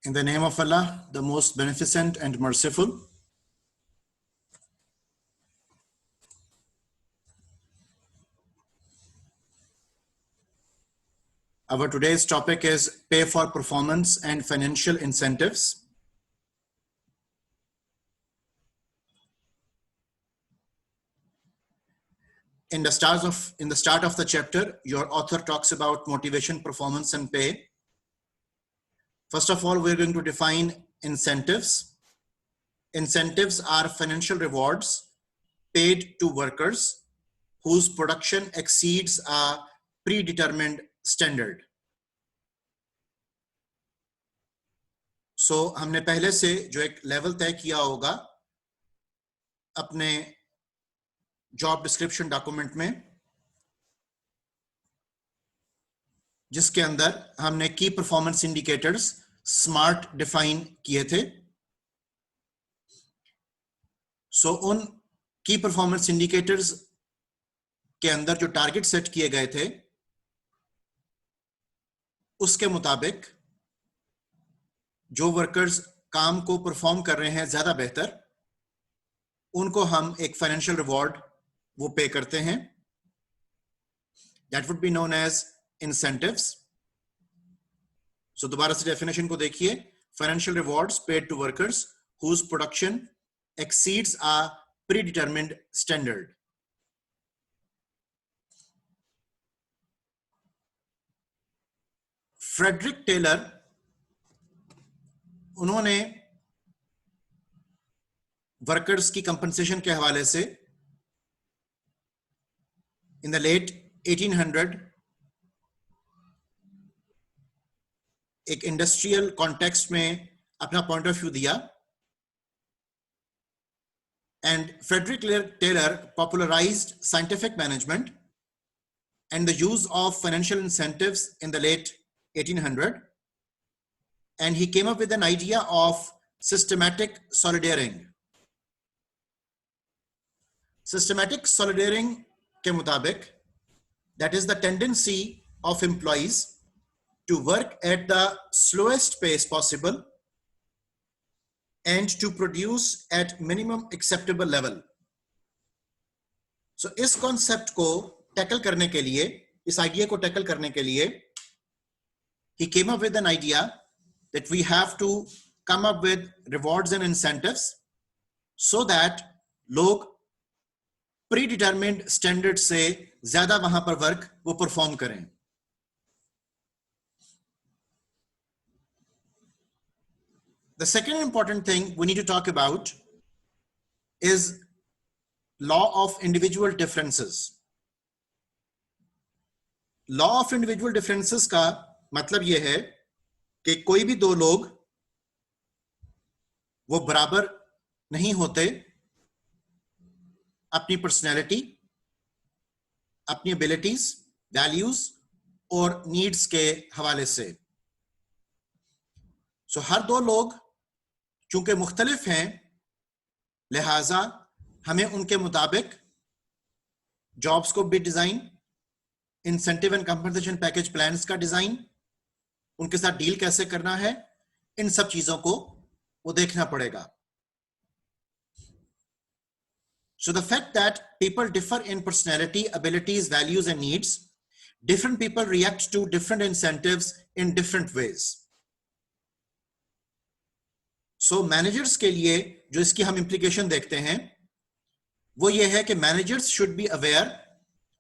In the name of Allah, the most beneficent and merciful. Our today's topic is pay for performance and financial incentives. In the start of the chapter, your author talks about motivation, performance, and pay. First of all, we're going to define incentives. Incentives are financial rewards paid to workers whose production exceeds a predetermined standard. So हमने पहले से जो एक level तय किया होगा अपने job description document में, जिसके अंदर हमने की परफॉर्मेंस इंडिकेटर्स स्मार्ट डिफाइन किए थे. सो उन की परफॉर्मेंस इंडिकेटर्स के अंदर जो टारगेट सेट किए गए थे उसके मुताबिक जो वर्कर्स काम को परफॉर्म कर रहे हैं ज्यादा बेहतर, उनको हम एक फाइनेंशियल रिवॉर्ड वो पे करते हैं. That would be known as incentives. So दोबारा से डेफिनेशन को देखिए. Financial rewards paid to workers whose production exceeds a predetermined standard. Frederick Taylor, उन्होंने वर्कर्स की कंपनसेशन के हवाले से इन द लेट 1800 एक इंडस्ट्रियल कॉन्टेक्स्ट में अपना पॉइंट ऑफ व्यू दिया. And Frederick Taylor popularized scientific management and the use of financial incentives in the late 1800, and he came up with an idea of systematic solidaring. Systematic solidaring के मुताबिक, that is the tendency of employees to work at the slowest pace possible and to produce at minimum acceptable level. So इस concept को tackle करने के लिए, इस idea को tackle करने के लिए, he came up with an idea that we have to come up with rewards and incentives so that लोग predetermined standard से ज्यादा वहां पर work वो perform करें. The second important thing we need to talk about is law of individual differences. Law of individual differences का मतलब यह है कि कोई भी दो लोग वो बराबर नहीं होते अपनी पर्सनैलिटी, अपनी एबिलिटीज, वैल्यूज और नीड्स के हवाले से. सो हर दो लोग चूंकि मुख्तलिफ हैं, लिहाजा हमें उनके मुताबिक जॉब्स को भी design, incentive and compensation package plans का डिजाइन, उनके साथ डील कैसे करना है, इन सब चीजों को वो देखना पड़ेगा. So the fact that people differ in personality, abilities, values and needs, different people react to different incentives in different ways. So managers के लिए जो इसकी हम implication देखते हैं वो ये है कि managers should be aware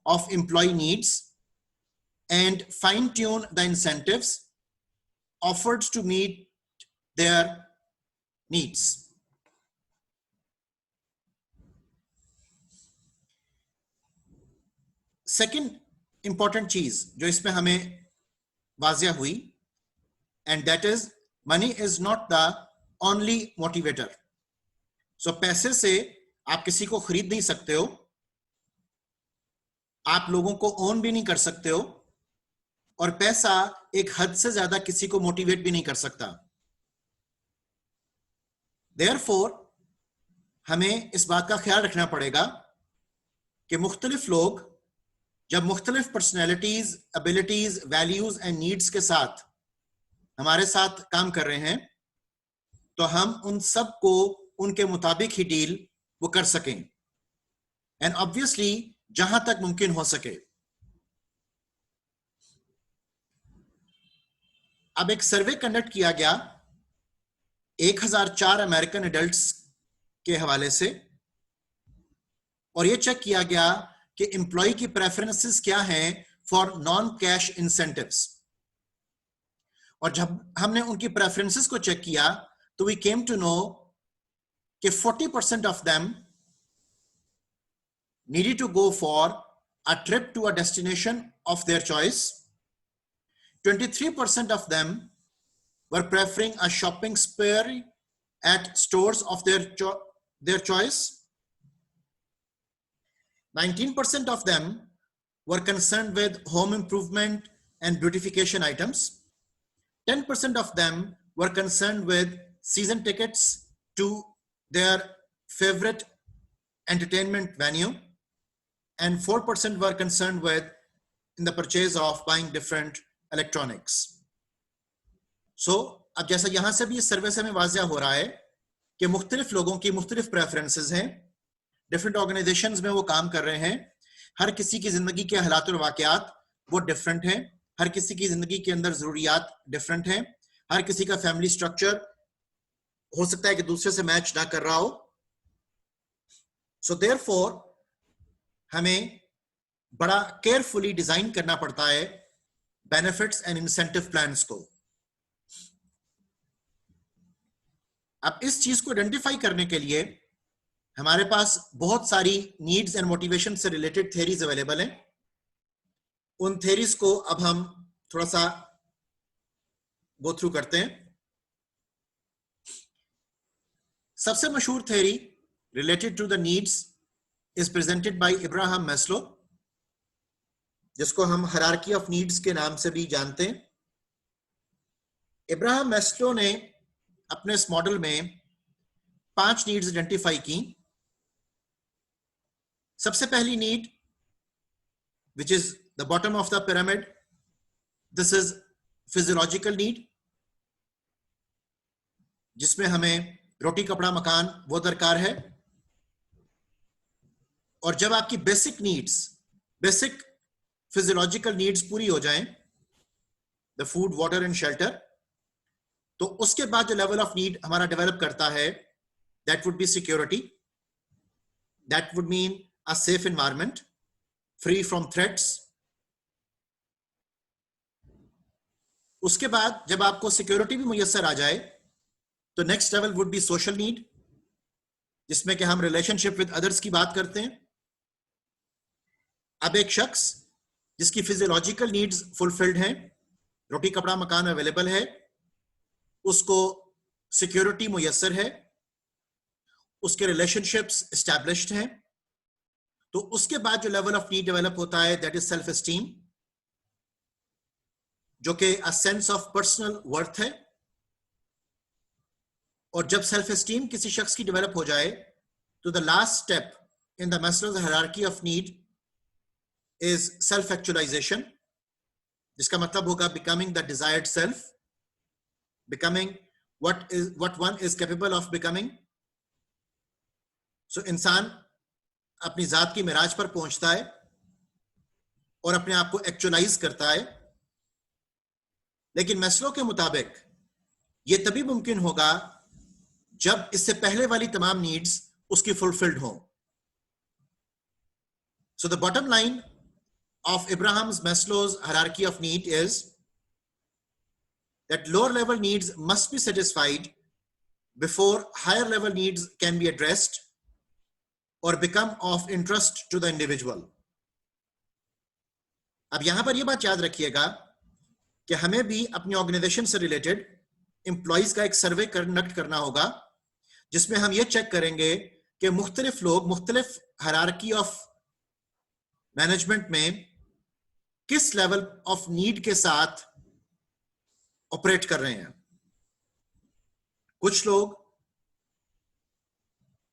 of employee needs and fine tune the incentives offered to meet their needs. Second important चीज जो इसमें हमें वाजिया हुई, and that is money is not the only motivator. So पैसे से आप किसी को खरीद नहीं सकते हो, आप लोगों को ओन भी नहीं कर सकते हो, और पैसा एक हद से ज्यादा किसी को मोटिवेट भी नहीं कर सकता. Therefore हमें इस बात का ख्याल रखना पड़ेगा कि मुख्तलिफ लोग जब मुख्तलिफ personalities, abilities, values and needs के साथ हमारे साथ काम कर रहे हैं, तो हम उन सब को उनके मुताबिक ही डील वो कर सकें, एंड ऑब्वियसली जहां तक मुमकिन हो सके। अब एक सर्वे कंडक्ट किया गया 1004 अमेरिकन एडल्ट्स के हवाले से, और यह चेक किया गया कि एम्प्लॉय की प्रेफरेंसेस क्या हैं फॉर नॉन कैश इंसेंटिव्स। और जब हमने उनकी प्रेफरेंसेस को चेक किया तो वी केम टू नो कि 40% of them needed to go for a trip to a destination of their choice. 23% of them were preferring a shopping spree at stores of their choice. 19% of them were concerned with home improvement and beautification items. 10% of them were concerned with season tickets to their favorite entertainment venue, and 4% were concerned with in the purchase of buying different electronics. So, अब जैसा यहां से भी इस सर्वे से हमें वाज़िया हो रहा है कि मुख्तलिफ लोगों की मुख्तलिफ प्रेफरेंसेस हैं, डिफरेंट ऑर्गेनाइजेशंस में वो काम कर रहे हैं, हर किसी की जिंदगी के हालात और वाकयात वो डिफरेंट हैं, हर किसी की जिंदगी के अंदर जरूरियात डिफरेंट हैं, हर किसी का फैमिली स्ट्रक्चर हो सकता है कि दूसरे से मैच ना कर रहा हो। सो देयरफॉर हमें बड़ा केयरफुली डिजाइन करना पड़ता है बेनिफिट्स एंड इंसेंटिव प्लान्स को। अब इस चीज को आइडेंटिफाई करने के लिए हमारे पास बहुत सारी नीड्स एंड मोटिवेशन से रिलेटेड थ्योरीज अवेलेबल हैं। उन थ्योरीज को अब हम थोड़ा सा गो थ्रू करते हैं। सबसे मशहूर theory related to the needs is presented by Abraham Maslow, जिसको हम हायरार्की ऑफ नीड्स के नाम से भी जानते हैं। इब्राहिम मैस्लो ने अपने इस मॉडल में 5 नीड्स आइडेंटिफाई की। सबसे पहली need, which is the bottom of the pyramid, this is physiological need, जिसमें हमें रोटी कपड़ा मकान वो दरकार है। और जब आपकी basic needs, basic physiological needs पूरी हो जाएं, the food, water and shelter, तो उसके बाद जो लेवल ऑफ नीड हमारा डेवलप करता है, that would B security. That would mean a safe environment free from threats. उसके बाद जब आपको सिक्योरिटी भी मुयस्सर आ जाए तो next level would be social need, जिसमें कि हम रिलेशनशिप विद अदर्स की बात करते हैं। अब एक शख्स जिसकी फिजियोलॉजिकल नीड्स फुलफिल्ड हैं, रोटी कपड़ा मकान अवेलेबल है, उसको सिक्योरिटी मुयस्सर है, उसके रिलेशनशिप्स एस्टैब्लिश्ड हैं, तो उसके बाद जो लेवल ऑफ नीड डेवलप होता है, दैट इज सेल्फ एस्टीम, जो कि a sense of personal worth है। और जब सेल्फ एस्टीम किसी शख्स की डेवलप हो जाए तो the last step in the Maslow's hierarchy of need is self actualization, जिसका मतलब होगा becoming the desired self, becoming what one is capable of becoming. So इंसान अपनी जात की मिराज पर पहुंचता है और अपने आप को एक्चुअलाइज करता है। लेकिन मैस्लो के मुताबिक यह तभी मुमकिन होगा जब इससे पहले वाली तमाम नीड्स उसकी फुलफिल्ड हो। So the bottom line of Abraham Maslow's hierarchy of need is that lower level needs must be satisfied before higher level needs can be addressed or become of interest to the individual. अब यहां पर यह बात याद रखिएगा कि हमें भी अपनी ऑर्गेनाइजेशन से रिलेटेड एम्प्लॉइज का एक सर्वे कंडक्ट करना होगा, जिसमें हम यह चेक करेंगे कि मुख्तलिफ लोग मुख्तलिफ हायरार्की ऑफ मैनेजमेंट में किस लेवल ऑफ नीड के साथ ऑपरेट कर रहे हैं। कुछ लोग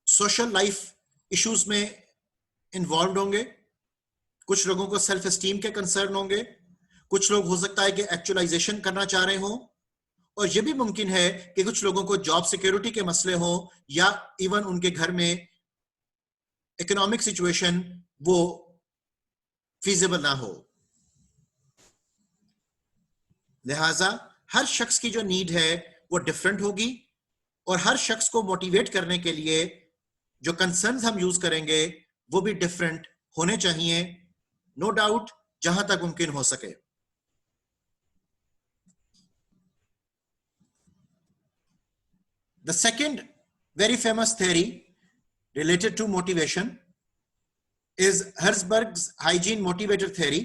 सोशल लाइफ इश्यूज में इन्वॉल्व होंगे, कुछ लोगों को सेल्फ एस्टीम के कंसर्न होंगे, कुछ लोग हो सकता है कि एक्चुअलाइजेशन करना चाह रहे हों, और यह भी मुमकिन है कि कुछ लोगों को जॉब सिक्योरिटी के मसले हो या इवन उनके घर में इकोनॉमिक सिचुएशन वो फीजिबल ना हो। लिहाजा हर शख्स की जो नीड है वो डिफरेंट होगी और हर शख्स को मोटिवेट करने के लिए जो कंसर्न्स हम यूज करेंगे वो भी डिफरेंट होने चाहिए, नो डाउट, जहां तक मुमकिन हो सके। The second very famous theory related to motivation is Herzberg's hygiene motivator theory.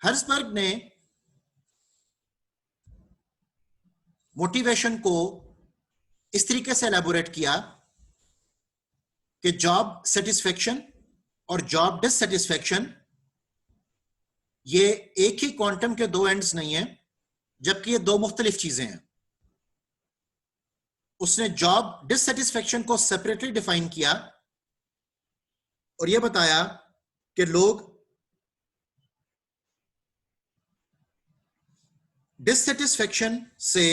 Herzberg ने मोटिवेशन को इस तरीके से एलैबोरेट किया कि जॉब सेटिस्फेक्शन और जॉब डिससेटिस्फेक्शन ये एक ही क्वांटम के दो एंड्स नहीं है, जबकि ये दो मुख्तलिफ चीजें हैं। उसने जॉब डिससेटिस्फेक्शन को सेपरेटली डिफाइन किया और यह बताया कि लोग डिससेटिस्फेक्शन से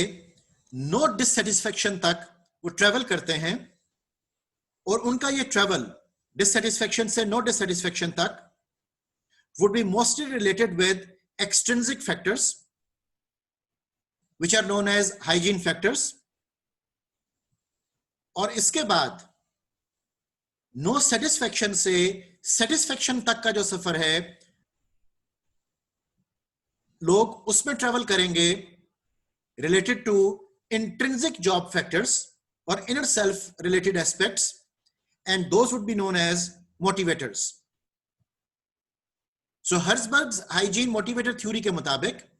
नो डिससेटिस्फेक्शन तक वो ट्रेवल करते हैं और उनका ये ट्रेवल डिससेटिस्फेक्शन से नो डिससेटिस्फेक्शन तक would be mostly related with extrinsic factors which are known as hygiene factors। और इसके बाद नो सेटिस्फेक्शन से सेटिस्फेक्शन तक का जो सफर है लोग उसमें ट्रेवल करेंगे related to intrinsic job factors और inner self related aspects, and those would be known as motivators. So Herzberg's hygiene motivator theory के मुताबिक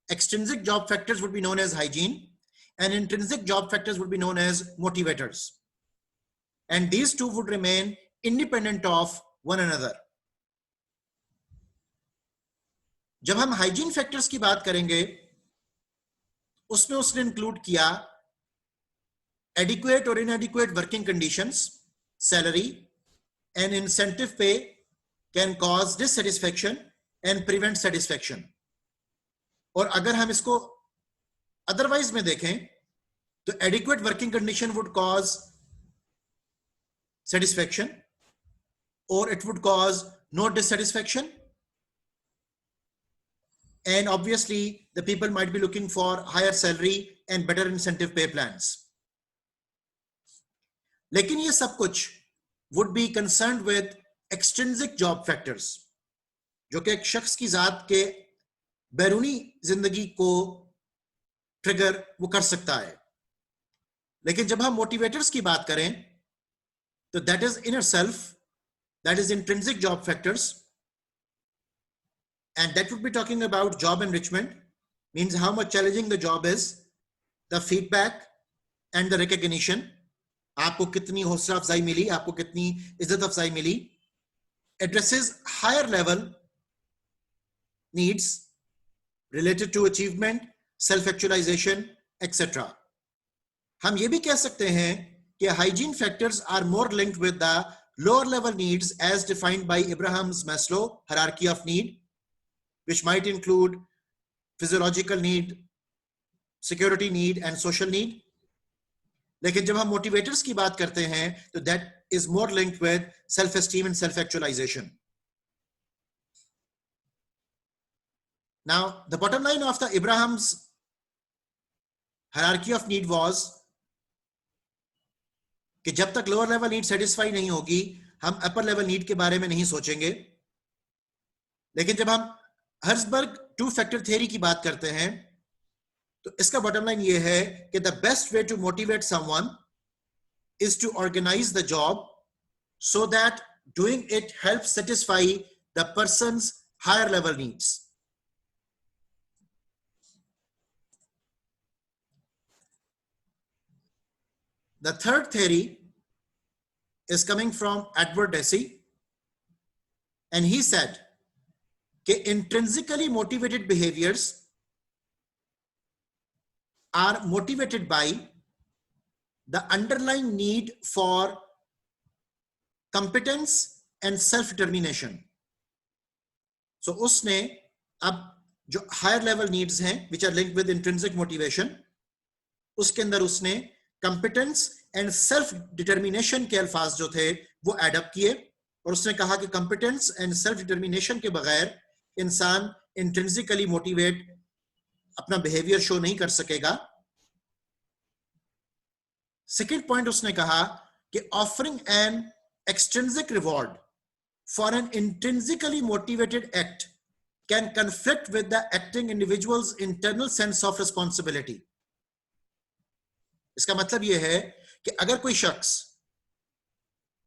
extrinsic job factors would be known as hygiene and intrinsic job factors would be known as motivators, and these two would remain independent of one another। जब हम hygiene factors की बात करेंगे उसमें उसने include किया एडिक्वेट और inadequate working conditions, salary and incentive pay can cause dissatisfaction and prevent satisfaction. और अगर हम इसको अदरवाइज में देखें तो adequate working condition would cause satisfaction और it would cause no dissatisfaction, and obviously the people might be looking for higher salary and better incentive pay plans। लेकिन ये सब कुछ would be concerned with extrinsic job factors जो कि एक शख्स की जात के बैरूनी जिंदगी को ट्रिगर वो कर सकता है। लेकिन जब हम मोटिवेटर्स की बात करें तो that is inner self, that is intrinsic job factors, and that would be talking about job enrichment, means how much challenging the job is, the feedback and the recognition, आपको कितनी हौसला अफजाई मिली, आपको कितनी इज्जत अफजाई मिली, addresses higher level needs related to achievement, self actualization etc। हम ये भी कह सकते हैं कि hygiene factors are more linked with the lower level needs as defined by Abraham's Maslow hierarchy of need, which might include physiological need, security need and social need। लेकिन जब हम motivators की बात करते हैं तो that is more linked with self esteem and self actualization। Now the bottom line of the Abraham's hierarchy of need was कि जब तक lower level need satisfy नहीं होगी हम upper level need के बारे में नहीं सोचेंगे। लेकिन जब हम हर्सबर्ग टू फैक्टर थ्योरी की बात करते हैं तो इसका बॉटम लाइन ये है कि the best way to motivate someone is to organise the job so that doing it help satisfy the person's higher level needs. The third theory is coming from Edward Deci and he said कि intrinsically motivated behaviors are motivated by the underlying need for competence and self determination। So उसने अब जो higher level needs हैं which are linked with intrinsic motivation, उसके अंदर उसने competence and self determination के अल्फाज जो थे वो एडअप किए, और उसने कहा कि कंपिटेंस एंड सेल्फ डिटर्मिनेशन के बगैर इंसान इंट्रिंसिकली मोटिवेट अपना बिहेवियर शो नहीं कर सकेगा। सेकेंड पॉइंट उसने कहा कि offering an extrinsic reward for an intrinsically motivated act can conflict with the acting individual's internal sense of responsibility. इसका मतलब यह है कि अगर कोई शख्स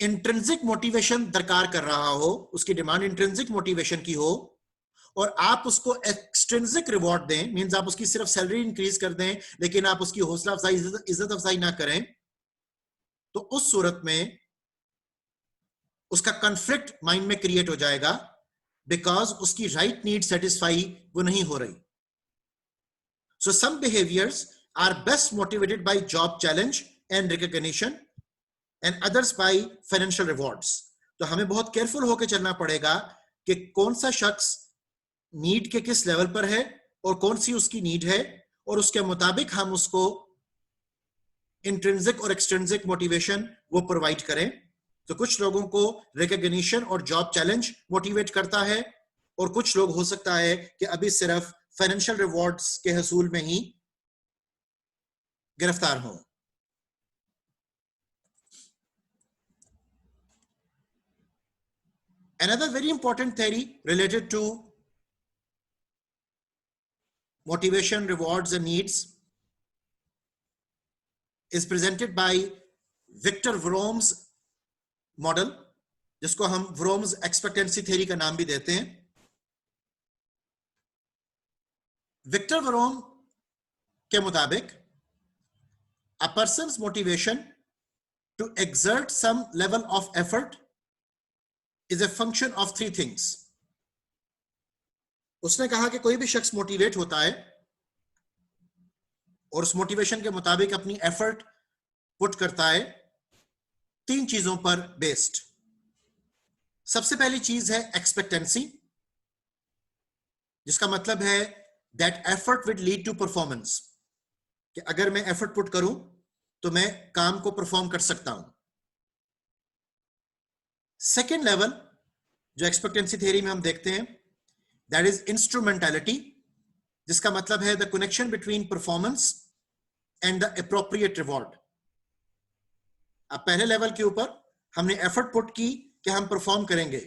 इंट्रिंसिक मोटिवेशन दरकार कर रहा हो, उसकी डिमांड इंट्रिंसिक मोटिवेशन की हो, और आप उसको एक्सट्रिंसिक रिवॉर्ड दें, मींस आप उसकी सिर्फ सैलरी इंक्रीज कर दें लेकिन आप उसकी हौसला अफजाई, इज्जत अफजाई ना करें, तो उस सूरत में उसका कॉन्फ्लिक्ट माइंड में क्रिएट हो जाएगा, बिकॉज उसकी राइट नीड सेटिस्फाई वो नहीं हो रही। So some behaviours are best motivated by job challenge and recognition and others by financial rewards. तो हमें बहुत केयरफुल होकर चलना पड़ेगा कि कौन सा शख्स नीड के किस लेवल पर है और कौन सी उसकी नीड है, और उसके मुताबिक हम उसको इंट्रिंसिक और एक्सट्रिंसिक मोटिवेशन वो प्रोवाइड करें। तो कुछ लोगों को रिकॉग्निशन और जॉब चैलेंज मोटिवेट करता है, और कुछ लोग हो सकता है कि अभी सिर्फ फाइनेंशियल रिवॉर्ड्स के हसूल में ही गिरफ्तार हो। Another very important theory related to motivation, rewards and needs is presented by Victor Vroom's model, जिसको हम व्रोम्स एक्सपेक्टेंसी थ्योरी का नाम भी देते हैं। विक्टर व्रोम के मुताबिक a person's motivation to exert some level of effort is a function of three things. उसने कहा कि कोई भी शख्स मोटिवेट होता है और उस मोटिवेशन के मुताबिक अपनी एफर्ट पुट करता है तीन चीजों पर बेस्ड। सबसे पहली चीज है एक्सपेक्टेंसी, जिसका मतलब है that effort will lead to performance, कि अगर मैं एफर्ट पुट करूं तो मैं काम को परफॉर्म कर सकता हूं। सेकेंड लेवल जो एक्सपेक्टेंसी थ्योरी में हम देखते हैं, दैट इज इंस्ट्रूमेंटैलिटी, जिसका मतलब है the connection between performance and the appropriate reward. अब पहले लेवल के ऊपर हमने एफर्ट पुट की कि हम परफॉर्म करेंगे,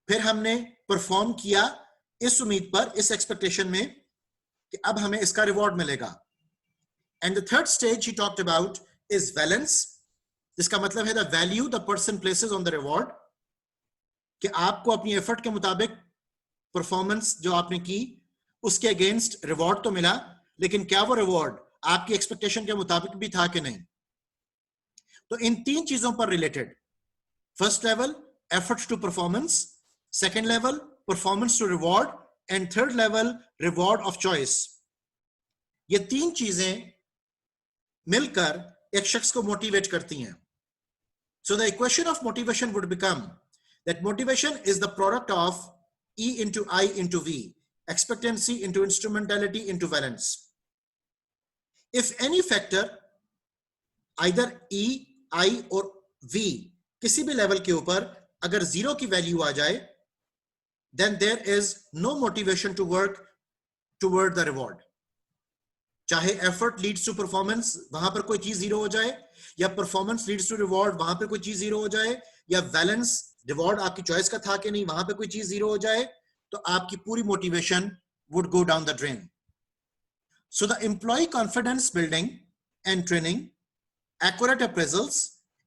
फिर हमने परफॉर्म किया इस उम्मीद पर, इस एक्सपेक्टेशन में कि अब हमें इसका रिवॉर्ड मिलेगा। And the third stage he talked about is balance, जिसका मतलब है the value the person places on the reward, कि आपको अपनी एफर्ट के मुताबिक परफॉर्मेंस जो आपने की उसके अगेंस्ट रिवॉर्ड तो मिला, लेकिन क्या वो रिवॉर्ड आपकी एक्सपेक्टेशन के मुताबिक भी था कि नहीं। तो इन तीन चीजों पर related, first level effort to performance, second level performance to reward, and third level reward of choice, ये तीन चीजें मिलकर एक शख्स को मोटिवेट करती हैं। So the equation of motivation would become that motivation is the product of E into I into V, expectancy into instrumentality into valence. If any factor, either E, I or V, किसी भी level के ऊपर अगर zero की value आ जाए, then there is no motivation to work toward the reward. चाहे effort leads to performance, वहां पर कोई चीज जीरो हो जाए, या परफॉर्मेंस लीड्स टू रिवॉर्ड, वहां पर कोई चीज जीरो हो जाए, या बैलेंस, रिवॉर्ड आपकी चॉइस का था कि नहीं, वहां पे कोई चीज जीरो हो जाए, तो आपकी पूरी motivation would go down the drain. So the employ confidence building and training, accurate appraisals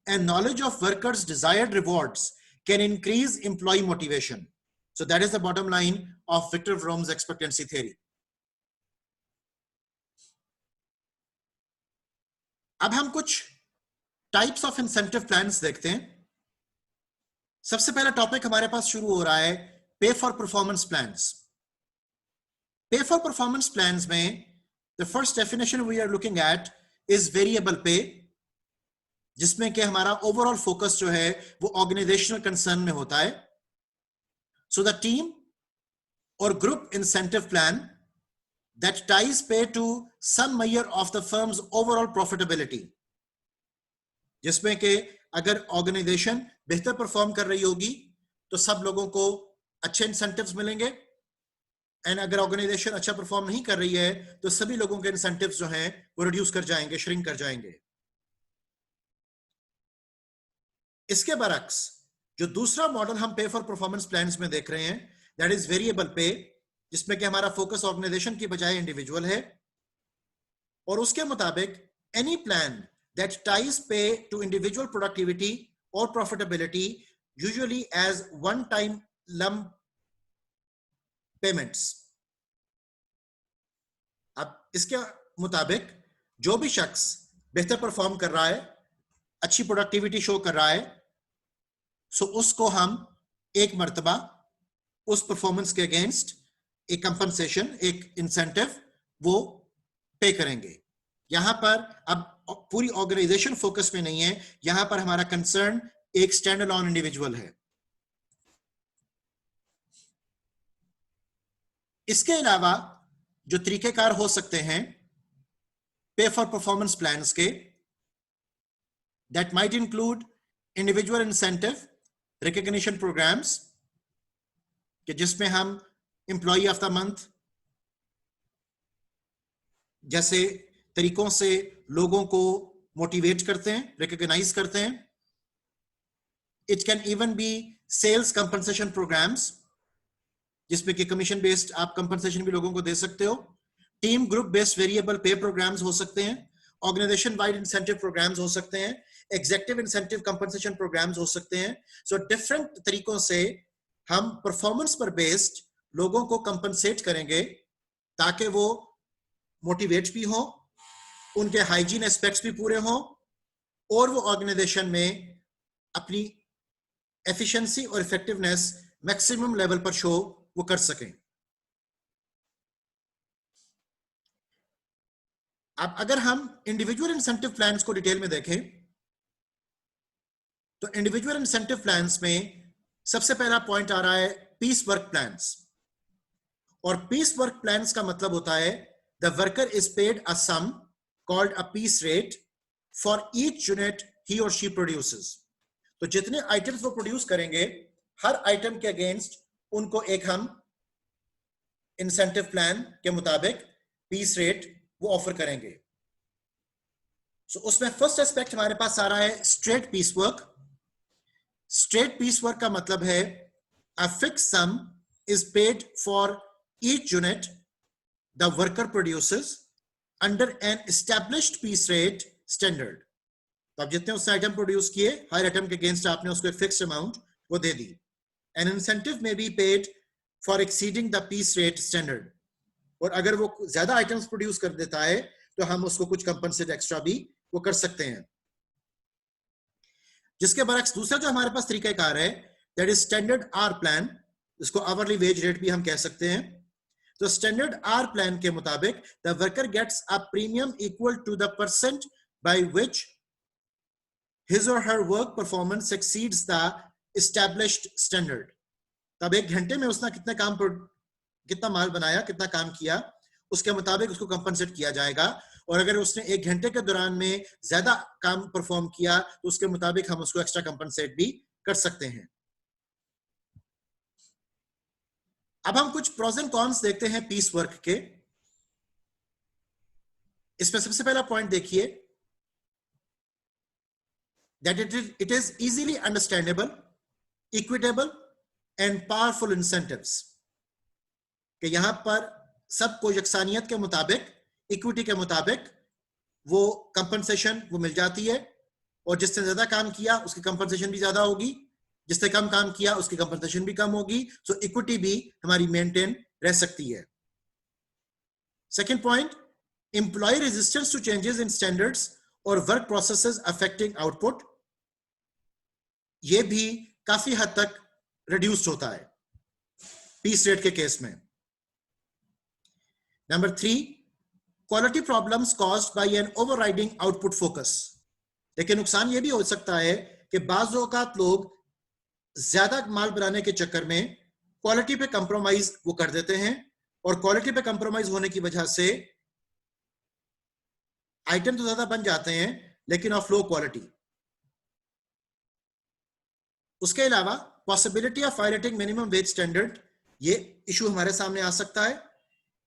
and knowledge of workers' desired rewards can increase employee motivation. So that is the bottom line of Victor Vroom's expectancy theory. अब हम कुछ types of incentive plans देखते हैं। सबसे पहला topic हमारे पास शुरू हो रहा है pay for performance plans. Pay for performance plans में the first definition we are looking at is variable pay, जिसमें कि हमारा ओवरऑल फोकस जो है वो ऑर्गेनाइजेशनल कंसर्न में होता है। So the team or group incentive plan that ties pay to some measure of the firm's overall profitability, जिसमें कि अगर ऑर्गेनाइजेशन बेहतर परफॉर्म कर रही होगी तो सब लोगों को अच्छे इंसेंटिव्स मिलेंगे, एंड अगर ऑर्गेनाइजेशन अच्छा परफॉर्म नहीं कर रही है तो सभी लोगों के इंसेंटिव्स जो हैं वो रिड्यूस कर जाएंगे, श्रिंक कर जाएंगे। इसके बरक्स जो दूसरा मॉडल हम पे फॉर परफॉर्मेंस प्लान्स में देख रहे हैं, दैट इज वेरिएबल पे, जिसमें कि हमारा फोकस ऑर्गेनाइजेशन की बजाय इंडिविजुअल है, और उसके मुताबिक any plan that ties pay to individual productivity और profitability usually as one time lump payments. अब इसके मुताबिक जो भी शख्स बेहतर परफॉर्म कर रहा है, अच्छी प्रोडक्टिविटी शो कर रहा है, सो उसको हम एक मर्तबा उस परफॉर्मेंस के अगेंस्ट एक कंपनसेशन, एक इंसेंटिव वो पे करेंगे। यहां पर अब पूरी ऑर्गेनाइजेशन फोकस में नहीं है, यहां पर हमारा कंसर्न एक स्टैंड अलोन इंडिविजुअल है। इसके अलावा जो तरीकेकार हो सकते हैं पे फॉर परफॉर्मेंस प्लान्स के, that might include individual incentive recognition programmes, कि जिसमें हम एम्प्लॉय ऑफ द मंथ जैसे तरीकों से लोगों को मोटिवेट करते हैं, रिकॉग्नाइज करते हैं। It can even be sales compensation programmes, जिसमें कि कमीशन बेस्ड आप कंपनसेशन भी लोगों को दे सकते हो। टीम ग्रुप बेस्ड वेरिएबल पे प्रोग्राम्स हो सकते हैं, ऑर्गेनाइजेशन वाइड इंसेंटिव प्रोग्राम्स हो सकते हैं, एग्जीक्यूटिव इंसेंटिव कंपनसेशन प्रोग्राम्स हो सकते हैं। सो डिफरेंट तरीकों से हम परफॉर्मेंस पर बेस्ड लोगों को कंपनसेट करेंगे ताकि वो मोटिवेट भी हो, उनके हाइजीन एस्पेक्ट्स भी पूरे हों, और वो ऑर्गेनाइजेशन में अपनी एफिशिएंसी और इफेक्टिवनेस मैक्सिमम लेवल पर शो वो कर सकें। अब अगर हम इंडिविजुअल इंसेंटिव प्लान्स को डिटेल में देखें तो इंडिविजुअल इंसेंटिव प्लान्स में सबसे पहला पॉइंट आ रहा है पीस वर्क प्लान्स। और पीस वर्क प्लान्स का मतलब होता है the worker is paid a sum called a piece rate for each unit he और शी प्रोड्यूसेस। तो जितने आइटम्स वो प्रोड्यूस करेंगे, हर आइटम के अगेंस्ट उनको एक हम इंसेंटिव प्लान के मुताबिक पीस रेट वो ऑफर करेंगे। सो उसमें फर्स्ट एस्पेक्ट हमारे पास आ रहा है straight piece work. Straight piece work का मतलब है a fix sum is paid for each unit the worker produces under an established piece rate standard. तो आप जितने उसने आइटम प्रोड्यूस किए, हर आइटम के अगेंस्ट आपने उसको एक फिक्स्ड अमाउंट वो दे दी। एन इंसेंटिव में be paid for exceeding the piece rate standard, और अगर वो ज्यादा आइटम्स प्रोड्यूस कर देता है तो हम उसको कुछ कंपनसेट एक्स्ट्रा भी वो कर सकते हैं। जिसके बरक्स दूसरा जो हमारे पास तरीकाकार है that is standard hour plan, इसको आवरली वेज रेट भी हम कह सकते हैं। तो स्टैंडर्ड आर प्लान के मुताबिक the worker gets a premium equal to the percent by which his or her work performance exceeds the established standard। तब एक घंटे में उसने कितना माल बनाया, कितना काम किया, उसके मुताबिक उसको कंपनसेट किया जाएगा। और अगर उसने एक घंटे के दौरान में ज्यादा काम परफॉर्म किया तो उसके मुताबिक हम उसको एक्स्ट्रा कंपनसेट भी कर सकते हैं। अब हम कुछ प्रोस एंड कॉन्स देखते हैं पीस वर्क के। इसमें सबसे पहला पॉइंट देखिए that it is easily understandable, equitable and powerful incentives, कि यहां पर सबको यकसानियत के मुताबिक, इक्विटी के मुताबिक वो कंपनसेशन वो मिल जाती है, और जिसने ज्यादा काम किया उसकी कंपनसेशन भी ज्यादा होगी, जिसने कम काम किया उसकी कंपनसेशन भी कम होगी। सो इक्विटी भी हमारी मेंटेन रह सकती है। Second point, employ resistance to changes in standards और वर्क प्रोसेसेस अफेक्टिंग आउटपुट, ये भी काफी हद तक रिड्यूस्ड होता है पीस रेट के केस में। Number 3, quality problems caused by an overriding output focus. लेकिन नुकसान ये भी हो सकता है कि बाज़ औक़ात लोग ज्यादा माल बनाने के चक्कर में क्वालिटी पे कंप्रोमाइज वो कर देते हैं, और क्वालिटी पे कंप्रोमाइज होने की वजह से आइटम तो ज्यादा बन जाते हैं लेकिन ऑफ लो क्वालिटी। उसके अलावा possibility of violating minimum wage standard, ये इशू हमारे सामने आ सकता है।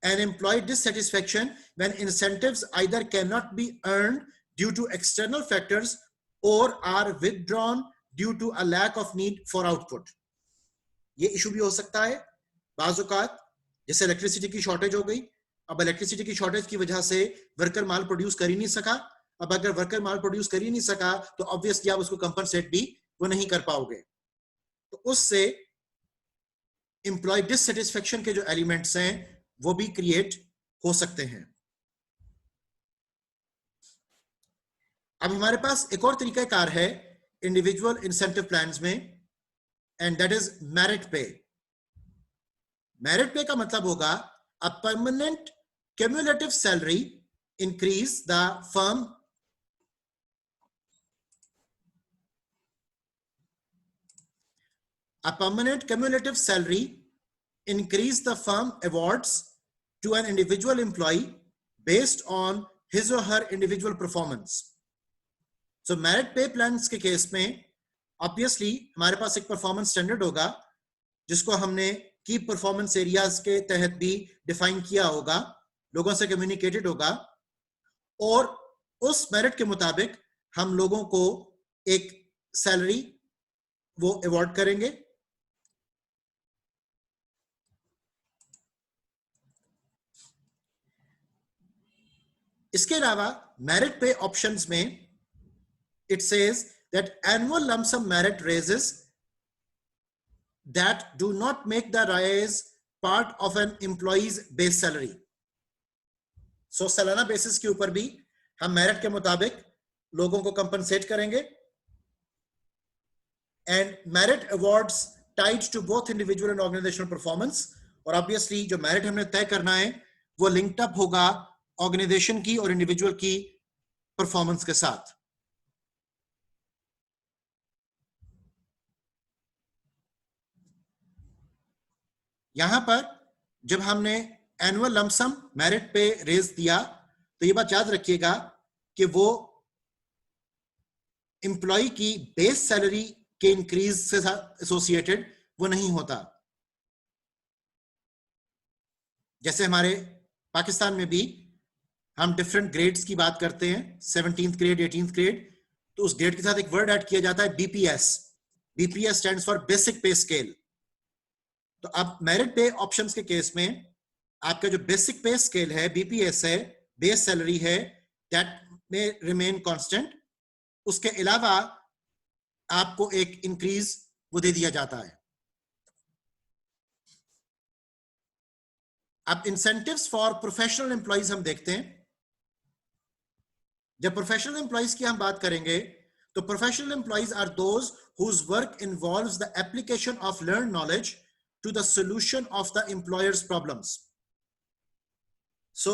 An employee dissatisfaction when incentives either cannot be earned due to external factors or are withdrawn due to a lack of need for output. ये issue भी हो सकता है। बाज़ औक़ात जैसे इलेक्ट्रिसिटी की शॉर्टेज हो गई, अब इलेक्ट्रिसिटी की शॉर्टेज की वजह से वर्कर माल प्रोड्यूस कर ही नहीं सका। अब अगर वर्कर माल प्रोड्यूस कर ही नहीं सका तो ऑब्वियसली आप उसको कंपनसेट भी वो नहीं कर पाओगे। तो उससे एम्प्लॉय डिससेटिस्फेक्शन के जो एलिमेंट्स हैं वो भी क्रिएट हो सकते हैं। अब हमारे पास एक और तरीकाकार है इंडिविजुअल इंसेंटिव प्लान्स में, एंड दैट इज मेरिट पे। मेरिट पे का मतलब होगा a permanent cumulative salary increase the firm awards to an individual employee based on his or her individual performance. So merit pay plans के case में obviously हमारे पास एक परफॉर्मेंस स्टैंडर्ड होगा जिसको हमने की परफॉर्मेंस एरियाज के तहत भी डिफाइन किया होगा, लोगों से कम्युनिकेटेड होगा, और उस मेरिट के मुताबिक हम लोगों को एक सैलरी वो अवॉर्ड करेंगे। इसके अलावा मेरिट पे ऑप्शंस में it says that annual lump sum merit raises that do not make the rise part of an employee's base salary. So सालाना बेसिस के ऊपर भी हम मेरिट के मुताबिक लोगों को कंपनसेट करेंगे, and merit awards tied to both individual and organisational performance. और ऑब्वियसली जो मेरिट हमने तय करना है वो लिंक्ड अप होगा ऑर्गेनाइजेशन की और इंडिविजुअल की परफॉर्मेंस के साथ। यहां पर जब हमने एनुअल लमसम मेरिट पे रेज दिया तो ये बात याद रखिएगा कि वो एम्प्लॉय की बेस सैलरी के इंक्रीज से एसोसिएटेड वो नहीं होता। जैसे हमारे पाकिस्तान में भी हम डिफरेंट ग्रेड्स की बात करते हैं, 17th ग्रेड, 18th ग्रेड, तो उस ग्रेड के साथ एक वर्ड ऐड किया जाता है BPS. BPS stands for basic पे स्केल। तो अब मेरिट पे ऑप्शंस के केस में आपका जो बेसिक पे स्केल है, बीपीएस है, बेस सैलरी है, दैट में रिमेन कांस्टेंट। उसके अलावा आपको एक इंक्रीज वो दे दिया जाता है। अब इंसेंटिव्स फॉर प्रोफेशनल एम्प्लॉइज हम देखते हैं। जब प्रोफेशनल एम्प्लॉइज की हम बात करेंगे तो professional employees are those whose work involves the application of learn knowledge to the solution of the employer's problems. So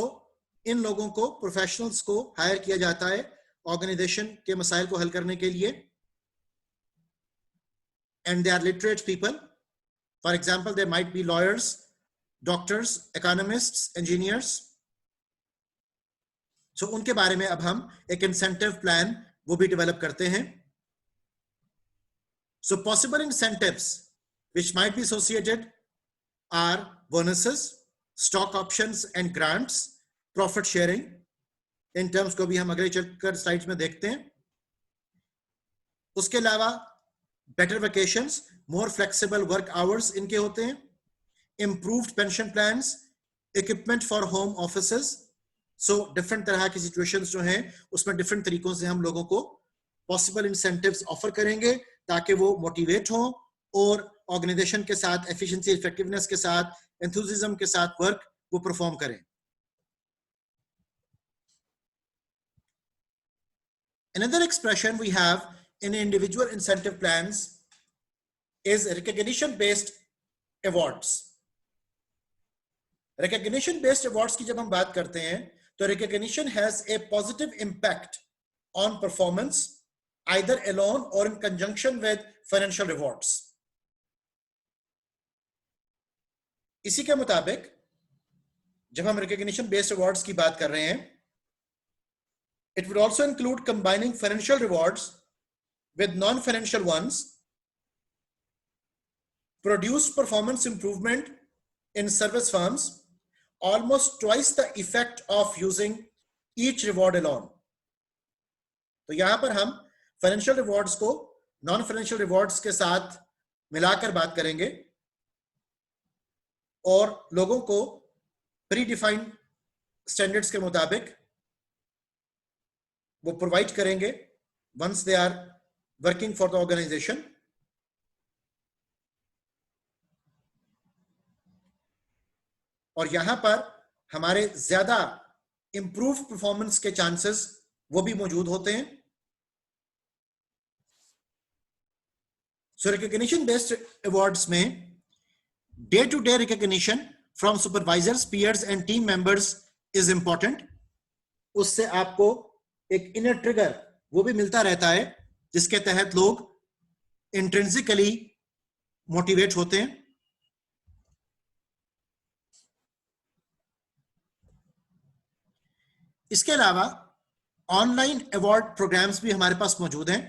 इन लोगों को, प्रोफेशनल्स को हायर किया जाता है ऑर्गेनाइजेशन के मसाइल को हल करने के लिए, and they are literate people. For example, there might be lawyers, doctors, economists, engineers. So उनके बारे में अब हम एक इंसेंटिव प्लान वो भी डेवलप करते हैं। So possible incentives which might be associated are bonuses, stock options and grants, profit sharing. In terms को भी हम अगले चलकर स्लाइड्स में देखते हैं। उसके अलावा better vacations, more flexible work hours इनके होते हैं, improved pension plans, equipment for home offices. So different तरह की सिचुएशंस जो हैं उसमें डिफरेंट तरीकों से हम लोगों को पॉसिबल इंसेंटिव्स ऑफर करेंगे ताकि वो मोटिवेट हो और ऑर्गेनाइजेशन के साथ एफिशिएंसी, इफेक्टिवनेस के साथ, एंथुसिज्म के साथ वर्क वो परफॉर्म करें। Another expression we have in individual incentive plans is recognition based awards. Recognition based awards की जब हम बात करते हैं तो recognition has a positive impact on performance either alone or in conjunction with financial rewards. इसी के मुताबिक जब हम रिकॉग्निशन बेस्ड अवार्ड्स की बात कर रहे हैं, it would also include combining financial rewards with non-financial ones, produce performance improvement in service firms, almost twice the effect of using each reward alone. तो यहां पर हम फाइनेंशियल रिवॉर्ड्स को नॉन फाइनेंशियल रिवॉर्ड्स के साथ मिलाकर बात करेंगे और लोगों को प्री डिफाइंड स्टैंडर्ड्स के मुताबिक वो प्रोवाइड करेंगे once they are working for the organisation. और यहां पर हमारे ज्यादा इंप्रूव परफॉर्मेंस के चांसेस वो भी मौजूद होते हैं। सो रिकॉग्निशन बेस्ड अवार्ड्स में day to day recognition from supervisors, peers and team members is important. उससे आपको एक इनर ट्रिगर वो भी मिलता रहता है जिसके तहत लोग इंट्रिंसिकली मोटिवेट होते हैं। इसके अलावा ऑनलाइन अवार्ड प्रोग्राम्स भी हमारे पास मौजूद हैं,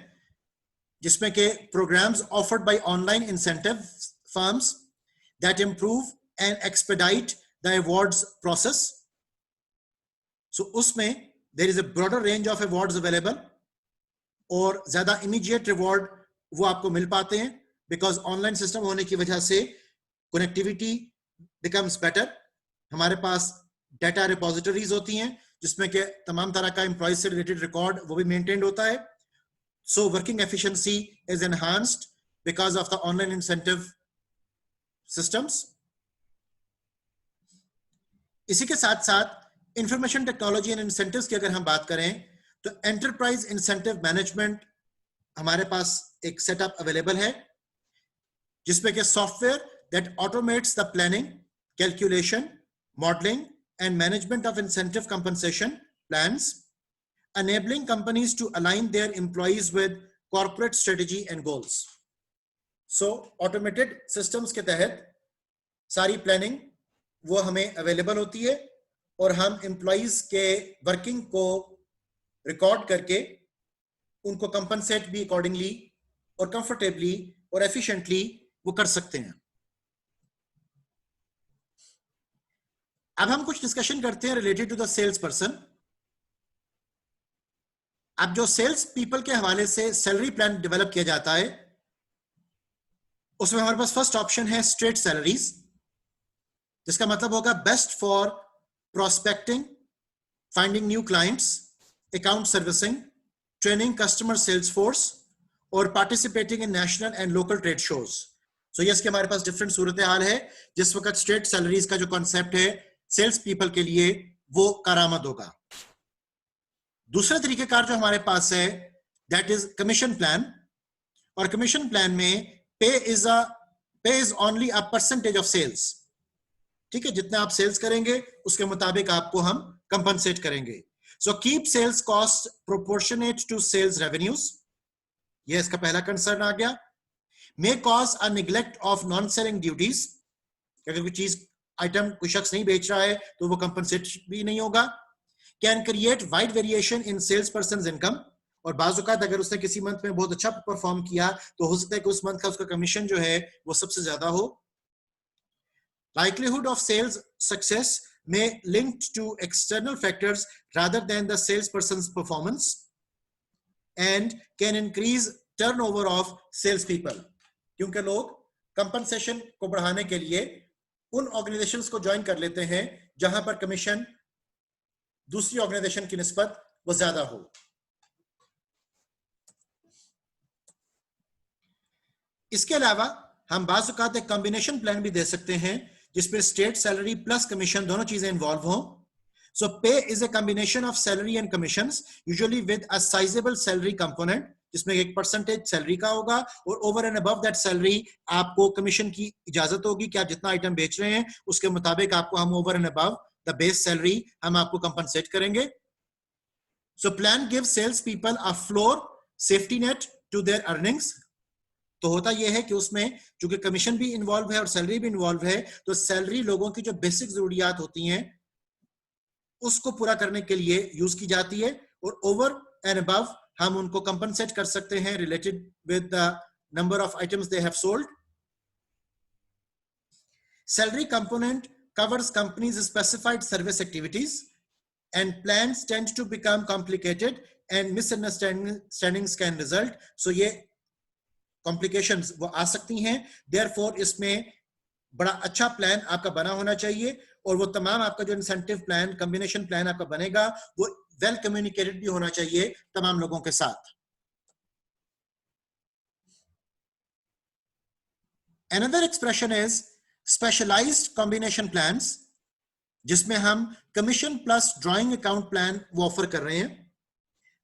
जिसमें के programs offered by online incentive firms that improve and expedite the awards process. So उसमें there is a broader range of awards available और ज्यादा इमीडिएट रिवॉर्ड वो आपको मिल पाते हैं बिकॉज ऑनलाइन सिस्टम होने की वजह से कनेक्टिविटी बिकम्स बेटर। हमारे पास डाटा रिपोजिटरीज होती हैं जिसमें के तमाम तरह का एम्प्लॉय से रिलेटेड रिकॉर्ड वो भी मेंटेन्ड होता है। So working efficiency is enhanced because of the online incentive systems. इसी के साथ साथ इंफॉर्मेशन टेक्नोलॉजी एंड इंसेंटिव्स की अगर हम बात करें तो एंटरप्राइज इंसेंटिव मैनेजमेंट हमारे पास एक सेटअप अवेलेबल है जिसमें के software that automates the planning, calculation, modelling and management of incentive compensation plans, enabling companies to align their employees with corporate strategy and goals. So automated systems के तहत सारी planning वो हमें अवेलेबल होती है और हम एम्प्लॉइज के वर्किंग को रिकॉर्ड करके उनको कंपनसेट भी अकॉर्डिंगली और कंफर्टेबली और एफिशिएंटली वो कर सकते हैं। अब हम कुछ डिस्कशन करते हैं related to the sales person. अब जो सेल्स पीपल के हवाले से सैलरी प्लान डेवलप किया जाता है उसमें हमारे पास फर्स्ट ऑप्शन है स्ट्रेट सैलरीज, जिसका मतलब होगा best for prospecting, finding new clients, account servicing, training customer sales force और participating in national and local trade shows. So ये हमारे पास डिफरेंट सूरत हाल है जिस वक्त स्ट्रेट सैलरीज का जो कॉन्सेप्ट है सेल्स पीपल के लिए वो कारामद होगा। दूसरा तरीकेकार जो हमारे पास है दैट इज कमीशन प्लान, और कमीशन प्लान में pay is only a percentage of sales. ठीक है, जितना आप सेल्स करेंगे उसके मुताबिक आपको हम कंपनसेट करेंगे। So keep sales cost proportionate to sales revenues, ये इसका पहला कंसर्न आ गया। May cause a neglect of non selling duties, अगर कोई चीज आइटम कोई शख्स नहीं बेच रहा है तो वो कंपनसेट भी नहीं होगा। Can create wide variation in sales person income, और बाजुकात अगर उसने किसी मंथ में बहुत अच्छा परफॉर्म किया तो हो सकता है कि उस मंथ का उसका कमीशन जो है वो सबसे ज्यादा हो। लाइक्लीहुड ऑफ सेल्स सक्सेस में linked to external factors rather than the sales person performance, and can increase turnover of sales people, क्योंकि लोग कंपनसेशन को बढ़ाने के लिए उन ऑर्गेनाइजेशंस को ज्वाइन कर लेते हैं जहां पर कमीशन दूसरी ऑर्गेनाइजेशन की निस्बत वो ज्यादा हो। इसके अलावा हम बाज़ औक़ात एक कॉम्बिनेशन प्लान भी दे सकते हैं जिसमें स्टेट सैलरी प्लस कमीशन दोनों चीजें इन्वॉल्व हों। सो पे is a combination of salary and commissions, usually with a sizeable salary component, जिसमें एक परसेंटेज सैलरी का होगा और over and above that salary आपको कमीशन की इजाजत होगी कि आप जितना आइटम बेच रहे हैं उसके मुताबिक आपको हम over and above the base salary हम आपको कंपनसेट करेंगे। So plan give sales people a floor safety net to their earnings, तो होता यह है कि उसमें चूंकि कमीशन भी इन्वॉल्व है और सैलरी भी इन्वॉल्व है, तो सैलरी लोगों की जो बेसिक जरूरियात होती हैं उसको पूरा करने के लिए यूज की जाती है, और ओवर एंड अबव हम उनको कंपनसेट कर सकते हैं related with the number of items they have sold. Salary component covers companies' specified service activities, and plans tend to become complicated and misunderstandings can result. So ये complications वो आ सकती हैं. Therefore इसमें बड़ा अच्छा प्लान आपका बना होना चाहिए, और वो तमाम आपका जो इंसेंटिव प्लान, कॉम्बिनेशन प्लान आपका बनेगा वो वेल कम्युनिकेटेड भी होना चाहिए तमाम लोगों के साथ. Another expression is specialized combination plans, जिसमें हम commission plus drawing account plan वो ऑफर कर रहे हैं.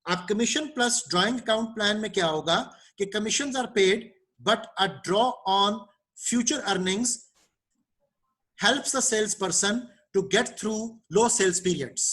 आप commission plus drawing account plan में क्या होगा कि commissions are paid but a draw on future earnings helps the salesperson to get through low sales periods.